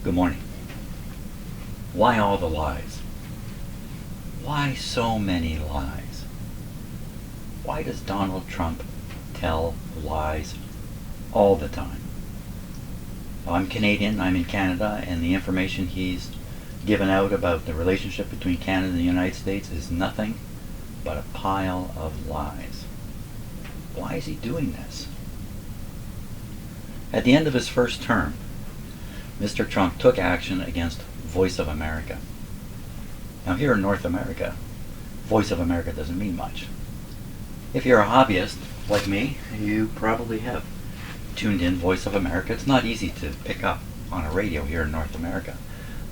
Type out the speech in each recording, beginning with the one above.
Good morning. Why all the lies? Why so many lies? Why does Donald Trump tell lies all the time? Well, I'm Canadian, I'm in Canada, and the information he's given out about the relationship between Canada and the United States is nothing but a pile of lies. Why is he doing this? At the end of his first term, Mr. Trump took action against Voice of America. Now here in North America, Voice of America doesn't mean much. If you're a hobbyist like me, you probably have tuned in Voice of America. It's not easy to pick up on a radio here in North America.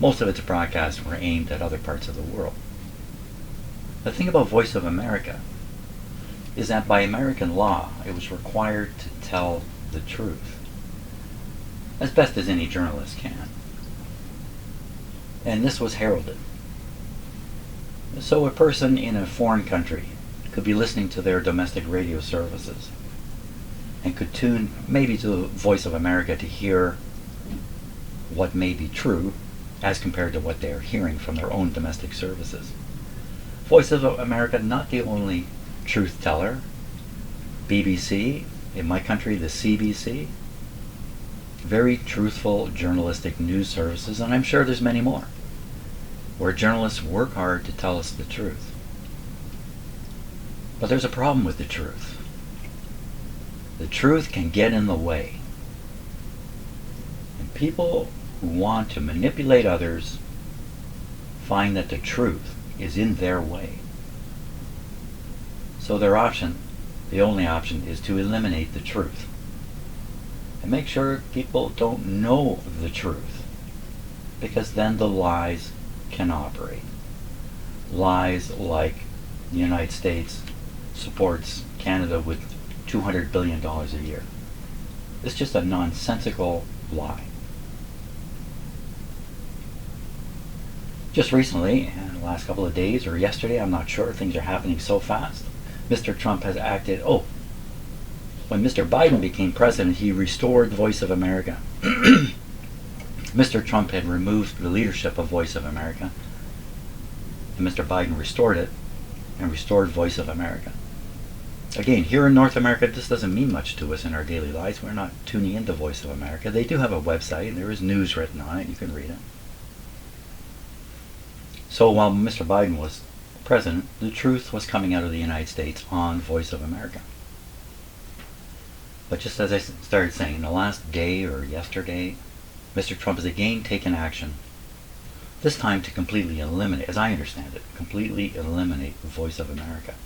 Most of its broadcasts were aimed at other parts of the world. The thing about Voice of America is that by American law, it was required to tell the truth, as best as any journalist can. And this was heralded. So a person in a foreign country could be listening to their domestic radio services and could tune maybe to the Voice of America to hear what may be true as compared to what they are hearing from their own domestic services. Voice of America, not the only truth teller. BBC, in my country the CBC, very truthful journalistic news services, and I'm sure there's many more, where journalists work hard to tell us the truth. But there's a problem with the truth. The truth can get in the way. And people who want to manipulate others find that the truth is in their way. So their option, the only option, is to eliminate the truth. And make sure people don't know the truth, because then the lies can operate. Lies like the United States supports Canada with $200 billion a year. It's just a nonsensical lie. Just recently, in the last couple of days, or yesterday, I'm not sure, things are happening so fast, Mr. Trump has acted, when Mr. Biden became president, he restored Voice of America. Mr. Trump had removed the leadership of Voice of America, and Mr. Biden restored it, and restored Voice of America. Again, here in North America, this doesn't mean much to us in our daily lives. We're not tuning into Voice of America. They do have a website, and there is news written on it. You can read it. So while Mr. Biden was president, the truth was coming out of the United States on Voice of America. But just as I started saying, the last day or yesterday, Mr. Trump has again taken action, this time to completely eliminate, as I understand it, completely eliminate the Voice of America.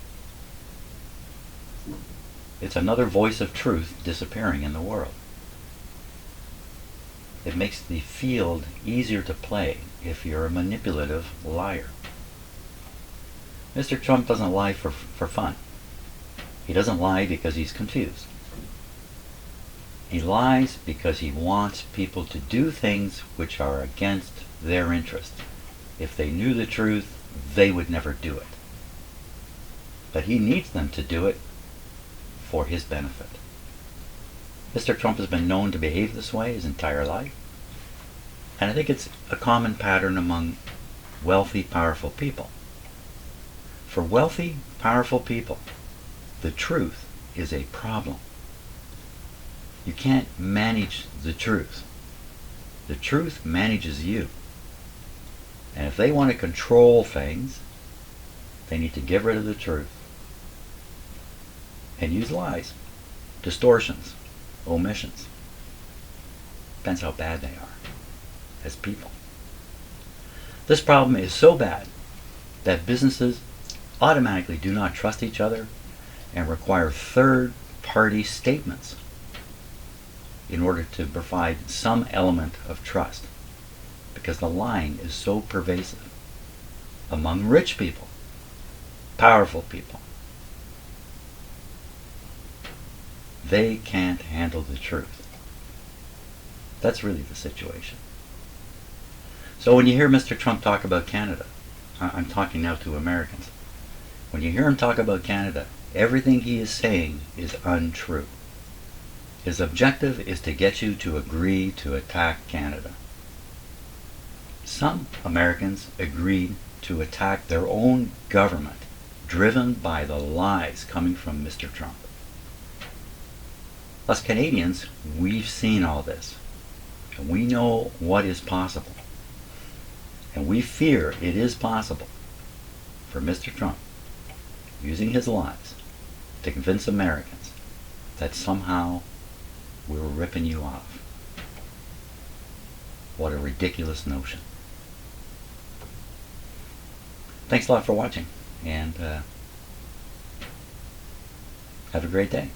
It's another voice of truth disappearing in the world. It makes the field easier to play if you're a manipulative liar. Mr. Trump doesn't lie for fun. He doesn't lie because he's confused. He lies because he wants people to do things which are against their interest. If they knew the truth, they would never do it. But he needs them to do it for his benefit. Mr. Trump has been known to behave this way his entire life. And I think it's a common pattern among wealthy, powerful people. For wealthy, powerful people, the truth is a problem. You can't manage the truth. The truth manages you. And if they want to control things, they need to get rid of the truth and use lies, distortions, omissions. Depends how bad they are as people. This problem is so bad that businesses automatically do not trust each other and require third-party statements in order to provide some element of trust, because the lying is so pervasive among rich people, powerful people. They can't handle the truth. That's really the situation. So when you hear Mr. Trump talk about Canada, I'm talking now to Americans, when you hear him talk about Canada, everything he is saying is untrue. His objective is to get you to agree to attack Canada. Some Americans agreed to attack their own government, driven by the lies coming from Mr. Trump. Us Canadians, we've seen all this, and we know what is possible. And we fear it is possible for Mr. Trump, using his lies, to convince Americans that somehow we're ripping you off. What a ridiculous notion. Thanks a lot for watching, and have a great day.